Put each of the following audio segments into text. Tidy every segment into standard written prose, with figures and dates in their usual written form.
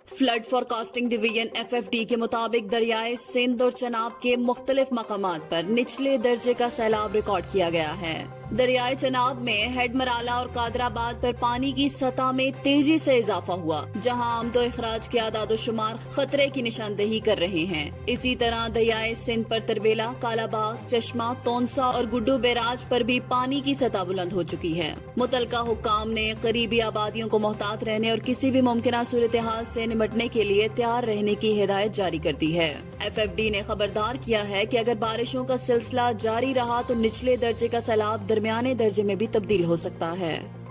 Flood forecasting division FFD के मुताबिक दरियाए सिंध और चनाब के मुख्तलिफ मकामात पर निचले दर्जे का सैलाब रिकॉर्ड किया गया है। दरियाए चनाब में हेड मराला और कादराबाद पर पानी की सतह में तेजी से इजाफा हुआ, जहां आमदो इखराज के आदाद शुमार खतरे की निशानदेही कर रहे हैं। इसी तरह दरियाए सिंध पर तरबेला, कालाबाग, चश्मा, तोनसा और गुड्डू बैराज पर भी पानी की सतह बुलंद हो चुकी है। मुतलका हुक्काम ने करीबी आबादियों को मोहतात रहने और किसी भी मुमकिन सूरत हाल से निपटने के लिए तैयार रहने की हिदायत जारी कर दी है। FFD ने खबरदार किया है कि अगर बारिशों का सिलसिला जारी रहा तो निचले दर्जे का सैलाब दरमियाने दर्जे में भी तब्दील हो सकता है।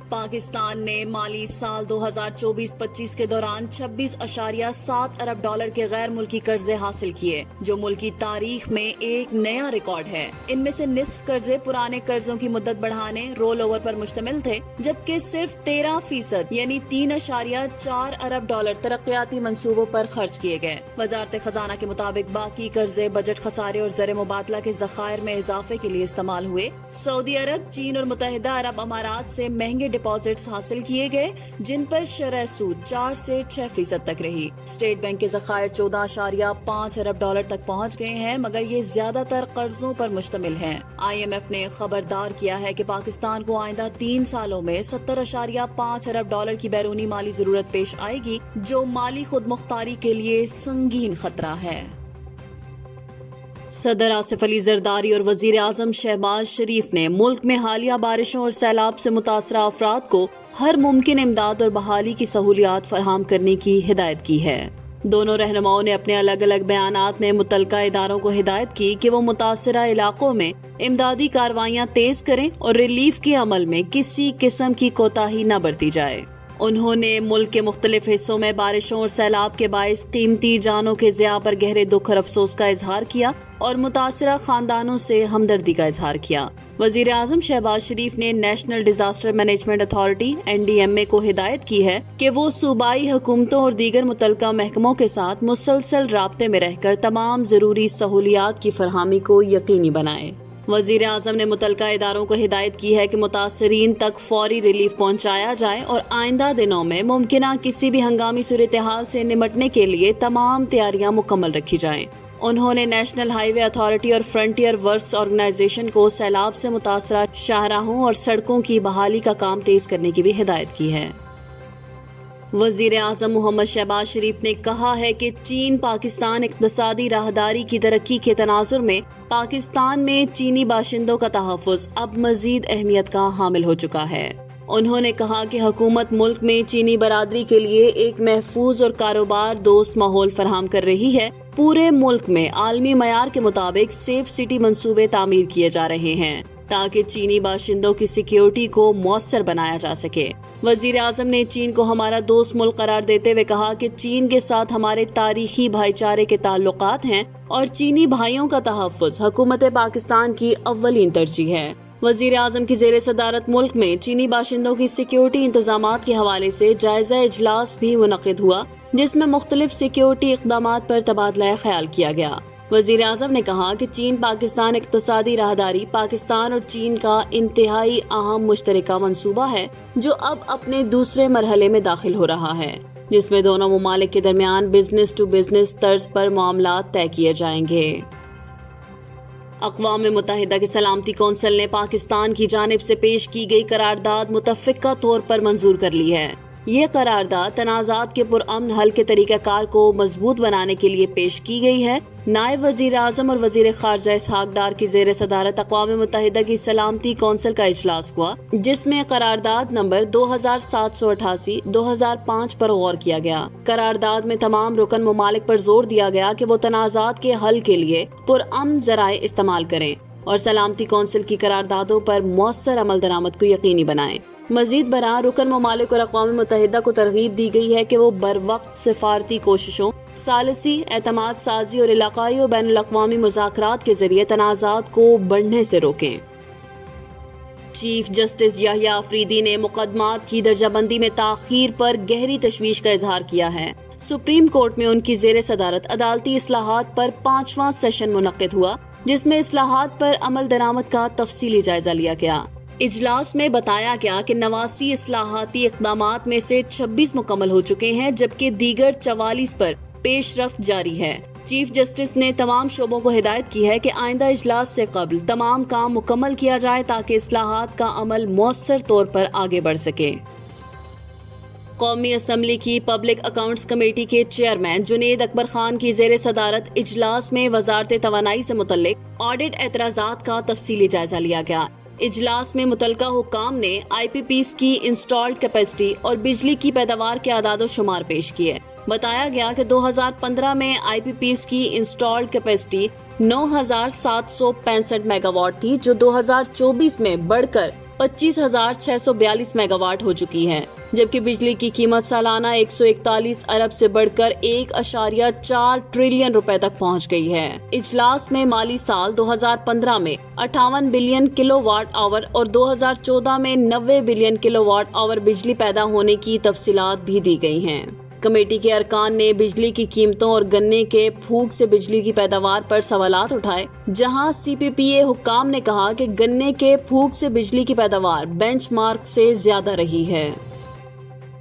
पाकिस्तान ने माली साल 2024-25 के दौरान 26.7 अरब डॉलर के गैर मुल्की कर्जे हासिल किए, जो मुल्की तारीख में एक नया रिकॉर्ड है। इनमें से निस्फ कर्जे पुराने कर्जों की मुद्दत बढ़ाने, रोल ओवर पर मुश्तमिल थे, जबकि सिर्फ 13% यानी 3.4 अरब डॉलर तरक्याती मंसूबों पर खर्च किए गए। वजारत खजाना के मुताबिक बाकी कर्जे बजट खसारे और ज़र मुबादला के ज़खायर में इजाफे के लिए इस्तेमाल हुए। सऊदी अरब, चीन और मुत्तहिदा अरब अमारात से महंगे डिपॉजिट्स हासिल किए गए, जिन पर शरह सूद 4 से 6% तक रही। स्टेट बैंक के ज़खायर 14.5 अरब डॉलर तक पहुंच गए हैं, मगर ये ज्यादातर कर्जों पर मुश्तमिल हैं। IMF ने खबरदार किया है कि पाकिस्तान को आइंदा 3 सालों में 70.5 अरब डॉलर की बैरूनी माली जरूरत पेश आएगी, जो माली खुद मुख्तारी के लिए संगीन खतरा है। सदर आसिफ अली जरदारी और वजीर आजम शहबाज शरीफ ने मुल्क में हालिया बारिशों और सैलाब से मुतासरा अफराद को हर मुमकिन इमदाद और बहाली की सहूलियात फराहम करने की हिदायत की है। दोनों रहनुमाओं ने अपने अलग अलग बयानात में मुतलका इदारों को हिदायत की कि वो मुतासरा इलाकों में इमदादी कार्रवाइयाँ तेज करें और रिलीफ के अमल में किसी किस्म की कोताही न बरती जाए। उन्होंने मुल्क के मुख्तलिफ हिस्सों में बारिशों और सैलाब के बाइस कीमती जानों के ज़िया पर गहरे दुख और अफसोस का इजहार किया और मुतासरा खानदानों से हमदर्दी का इजहार किया। वजीर आजम शहबाज शरीफ ने national disaster management authority NDMA को हिदायत की है कि वो सूबाई हुकूमतों और दीगर मुतलका महकमों के साथ मुसलसल राब्ते में रहकर तमाम जरूरी सहूलियात की फरहमी को यकीनी बनाए। वजीर आजम ने मुतलका इदारों को हिदायत की है कि मुतासरीन तक फौरी रिलीफ पहुंचाया जाए और आइंदा दिनों में मुमकिना किसी भी हंगामी सूरत हाल से निपटने के लिए तमाम तैयारियां मुकम्मल रखी जाएं। उन्होंने नेशनल हाईवे अथॉरिटी और फ्रंटियर वर्क्स ऑर्गेनाइजेशन को सैलाब से मुतासरा शाहराहों और सड़कों की बहाली का काम तेज करने की भी हिदायत की है। वजीर आजम मोहम्मद शहबाज शरीफ ने कहा है कि चीन पाकिस्तान इक़्तिसादी राहदारी की तरक्की के तनाजुर में पाकिस्तान में चीनी बाशिंदों का तहफ़्फ़ुज़ अब मज़ीद अहमियत का हामिल हो चुका है। उन्होंने कहा कि हुकूमत मुल्क में चीनी बरादरी के लिए एक महफूज और कारोबार दोस्त माहौल फराहम कर रही है। पूरे मुल्क में आलमी मयार के मुताबिक सेफ सिटी मंसूबे तामीर किए जा रहे हैं ताकि चीनी बाशिंदों की सिक्योरिटी को मौसर बनाया जा सके। वजीर आजम ने चीन को हमारा दोस्त मुल्क करार देते हुए कहा कि चीन के साथ हमारे तारीखी भाईचारे के ताल्लुकात हैं और चीनी भाइयों का तहफ़्फ़ुज़ हुकूमत पाकिस्तान की अव्वलीन तरजीह है। वजीर आजम की ज़ेरे सदारत मुल्क में चीनी बाशिंदों की सिक्योरिटी इंतजामात के हवाले से जायजा इजलास भी मुनक़िद हुआ, जिसमें मुख्तलिफ सिक्योरिटी इक़दामात पर तबादला ख्याल किया गया। वजीर आजम ने कहा कि चीन पाकिस्तान इक़्तिसादी राहदारी पाकिस्तान और चीन का इंतहाई अहम मुश्तरका मंसूबा है, जो अब अपने दूसरे मरहले में दाखिल हो रहा है, जिसमें दोनों मुमालिक के दरमियान बिजनेस टू बिजनेस तर्ज पर मामलात तय किए जाएंगे। अक़वाम मुत्तहिदा के सलामती कौंसिल ने पाकिस्तान की जानिब से पेश की गई करारदाद मुतफ़िक़ा तौर पर मंजूर कर ली है। ये करारदाद तनाज़ात के पुरअमन हल के तरीक़ाकार को मजबूत बनाने के लिए पेश की गई है। नायब वजीर आजम और वजीर खारजा इसहाक डार की ज़ेर सदारत अक़वाम मुत्तहिदा की सलामती कौंसिल का इजलास हुआ, जिसमें करारदाद नंबर 2788/2005 पर गौर किया गया। करारदाद में तमाम रुकन मुमालिक पर जोर दिया गया कि वो तनाज़ात के हल के लिए पुरअमन ज़राए इस्तेमाल करें और सलामती कौंसिल की करारदादों पर मौसर अमल दरामद को यकीनी बनाएं। मजीद बरा रुकन ममालिक और अक़वाम मुत्तहिदा को तरगीब दी गई है कि वो बर वक्त सिफारती कोशिशों, सालसी, एतमाद साजी और इलाकाई और बैनुल अक़वामी मुज़ाकरात के जरिए तनाज़ात को बढ़ने से रोकें। चीफ जस्टिस याहिया अफरीदी ने मुकदमात की दर्जाबंदी में ताख़ीर पर गहरी तशवीश का इजहार किया है। सुप्रीम कोर्ट में उनकी ज़ेर सदारत अदालती इस्लाहात पर 5वां सेशन मुनक़्क़िद हुआ, जिसमें इस्लाहात पर अमल दरामद का तफसीली जायजा लिया गया। اجلاس میں بتایا گیا کہ 89 اصلاحاتی اقدامات میں سے 26 مکمل ہو چکے ہیں جبکہ دیگر 44 پر پیش رفت جاری ہے۔ چیف جسٹس نے تمام شعبوں کو ہدایت کی ہے کہ آئندہ اجلاس سے قبل تمام کام مکمل کیا جائے تاکہ اصلاحات کا عمل مؤثر طور پر آگے بڑھ سکے۔ قومی اسمبلی کی پبلک اکاؤنٹس کمیٹی کے چیئرمین جنید اکبر خان کی زیر صدارت اجلاس میں وزارت توانائی سے متعلق آڈٹ اعتراضات کا تفصیلی جائزہ لیا گیا۔ اجلاس میں متعلقہ حکام نے آئی پی پیز کی انسٹالڈ کیپیسٹی اور بجلی کی پیداوار کے اعداد و شمار پیش کیے۔ بتایا گیا کہ 2015 میں آئی پی پیز کی انسٹالڈ کیپیسٹی 9,765 میگا واٹ تھی جو 2024 میں بڑھ کر 25,642 میگا واٹ ہو چکی ہے، جبکہ بجلی کی قیمت سالانہ 141 ارب سے بڑھ کر 1.4 ٹریلین روپے تک پہنچ گئی ہے۔ اجلاس میں مالی سال 2015 میں 58 بلین کلو واٹ آور اور 2014 میں 90 بلین کلو واٹ آور بجلی پیدا ہونے کی تفصیلات بھی دی گئی ہیں۔ کمیٹی کے ارکان نے بجلی کی قیمتوں اور گنے کے پھوگ سے بجلی کی پیداوار پر سوالات اٹھائے، جہاں سی پی پی اے حکام نے کہا کہ گنے کے پھوگ سے بجلی کی پیداوار بینچ مارک سے زیادہ رہی ہے۔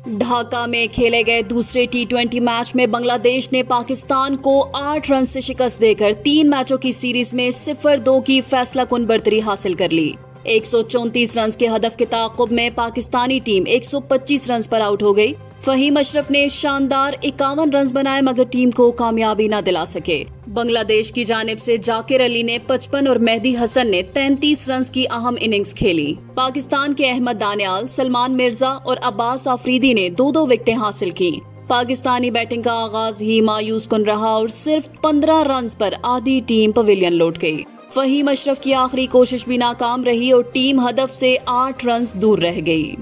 ڈھاکہ میں کھیلے گئے دوسرے T20 میچ میں بنگلہ دیش نے پاکستان کو 8 رن سے شکست دے کر 3 میچوں کی سیریز میں 0-2 کی فیصلہ کن برتری حاصل کر لی۔ 134 رنز کے ہدف کے تعاقب میں پاکستانی ٹیم 125 رنز پر آؤٹ ہو گئی۔ فہیم اشرف نے شاندار 51 رنز بنائے مگر ٹیم کو کامیابی نہ دلا سکے۔ بنگلہ دیش کی جانب سے جاکر علی نے 55 اور مہدی حسن نے 33 رنز کی اہم اننگز کھیلی۔ پاکستان کے احمد دانیال، سلمان مرزا اور عباس آفریدی نے 2 وکٹیں حاصل کی۔ پاکستانی بیٹنگ کا آغاز ہی مایوس کن رہا اور صرف 15 رنز پر آدھی ٹیم پویلین لوٹ گئی۔ فہیم اشرف کی آخری کوشش بھی ناکام رہی اور ٹیم ہدف سے 8 رنز دور رہ گئی۔